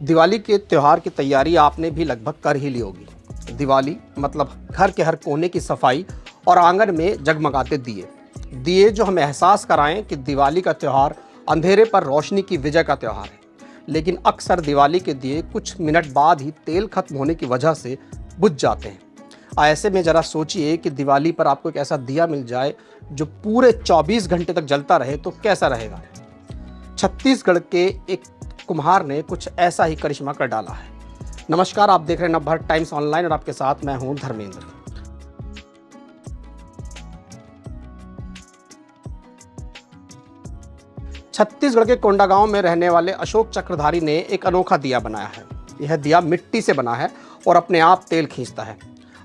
दिवाली के त्यौहार की तैयारी आपने भी लगभग कर ही ली होगी। दिवाली मतलब घर के हर कोने की सफाई और आंगन में जगमगाते दिए। दिए जो हमें एहसास कराएं कि दिवाली का त्यौहार अंधेरे पर रोशनी की विजय का त्यौहार है। लेकिन अक्सर दिवाली के दिए कुछ मिनट बाद ही तेल खत्म होने की वजह से बुझ जाते हैं। ऐसे में ज़रा सोचिए कि दिवाली पर आपको एक ऐसा दिया मिल जाए जो पूरे 24 घंटे तक जलता रहे तो कैसा रहेगा। छत्तीसगढ़ के एक कुम्हार ने कुछ ऐसा ही करिश्मा कर डाला है। नमस्कार, आप देख रहे हैं नवभारत टाइम्स ऑनलाइन और आपके साथ मैं हूं धर्मेंद्र। छत्तीसगढ़ के कोंडागांव में रहने वाले अशोक चक्रधारी ने एक अनोखा दिया बनाया है। यह दिया मिट्टी से बना है और अपने आप तेल खींचता है।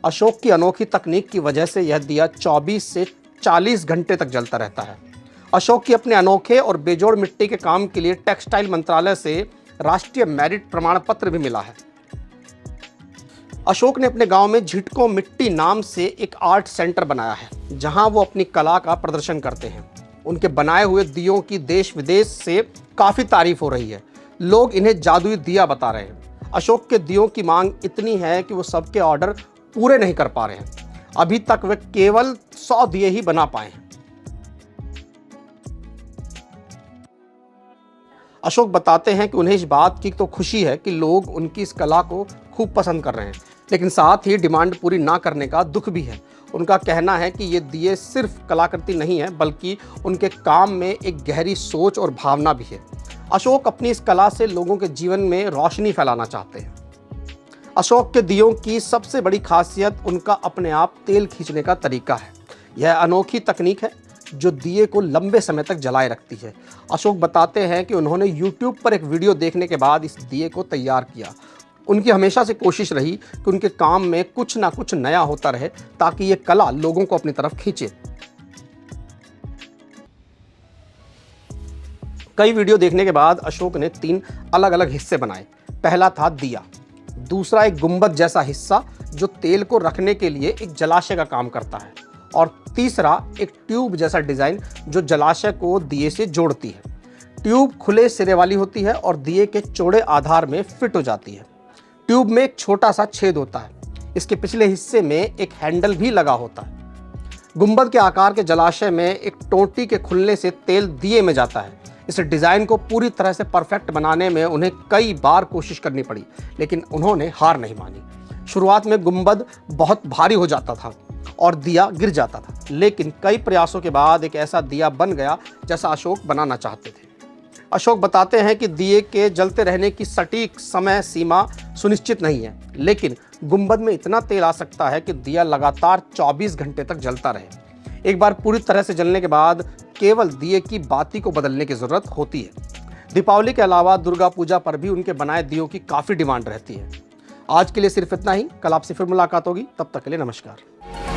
अशोक की अनोखी तकनीक की वजह से यह दिया 24 से 40 घंटे तक जलता रहता है। अशोक की अपने अनोखे और बेजोड़ मिट्टी के काम के लिए टेक्सटाइल मंत्रालय से राष्ट्रीय मेरिट प्रमाण पत्र भी मिला है। अशोक ने अपने गांव में झिटको मिट्टी नाम से एक आर्ट सेंटर बनाया है, जहां वो अपनी कला का प्रदर्शन करते हैं। उनके बनाए हुए दियों की देश विदेश से काफी तारीफ हो रही है। लोग इन्हें जादुई दिया बता रहे हैं। अशोक के दियों की मांग इतनी है कि वो सबके ऑर्डर पूरे नहीं कर पा रहे हैं। अभी तक वे केवल 100 दिए ही बना पाए हैं। अशोक बताते हैं कि उन्हें इस बात की तो खुशी है कि लोग उनकी इस कला को खूब पसंद कर रहे हैं, लेकिन साथ ही डिमांड पूरी ना करने का दुख भी है। उनका कहना है कि ये दिए सिर्फ कलाकृति नहीं है, बल्कि उनके काम में एक गहरी सोच और भावना भी है। अशोक अपनी इस कला से लोगों के जीवन में रोशनी फैलाना चाहते हैं। अशोक के दियों की सबसे बड़ी खासियत उनका अपने आप तेल खींचने का तरीका है। यह अनोखी तकनीक है जो दिए को लंबे समय तक जलाए रखती है। अशोक बताते हैं कि उन्होंने YouTube पर एक वीडियो देखने के बाद इस दिए को तैयार किया। उनकी हमेशा से कोशिश रही कि उनके काम में कुछ ना कुछ नया होता रहे, ताकि ये कला लोगों को अपनी तरफ खींचे। कई वीडियो देखने के बाद अशोक ने 3 अलग अलग हिस्से बनाए। पहला था दिया, दूसरा एक गुंबद जैसा हिस्सा जो तेल को रखने के लिए एक जलाशय का काम करता है, और तीसरा एक ट्यूब जैसा डिजाइन जो जलाशय को दिए से जोड़ती है। ट्यूब खुले सिरे वाली होती है और दिए के चौड़े आधार में फिट हो जाती है। ट्यूब में एक छोटा सा छेद होता है। इसके पिछले हिस्से में एक हैंडल भी लगा होता है। गुंबद के आकार के जलाशय में एक टोंटी के खुलने से तेल दिए में जाता है। इस डिजाइन को पूरी तरह से परफेक्ट बनाने में उन्हें कई बार कोशिश करनी पड़ी, लेकिन उन्होंने हार नहीं मानी। शुरुआत में गुंबद बहुत भारी हो जाता था और दिया गिर जाता था, लेकिन कई प्रयासों के बाद एक ऐसा दिया बन गया जैसा अशोक बनाना चाहते थे। अशोक बताते हैं कि दिए के जलते रहने की सटीक समय सीमा सुनिश्चित नहीं है, लेकिन गुंबद में इतना तेल आ सकता है कि दिया लगातार 24 घंटे तक जलता रहे। एक बार पूरी तरह से जलने के बाद केवल दिए की बाती को बदलने की जरूरत होती है। दीपावली के अलावा दुर्गा पूजा पर भी उनके बनाए दियों की काफी डिमांड रहती है। आज के लिए सिर्फ इतना ही। कल आपसे फिर मुलाकात होगी, तब तक के लिए नमस्कार।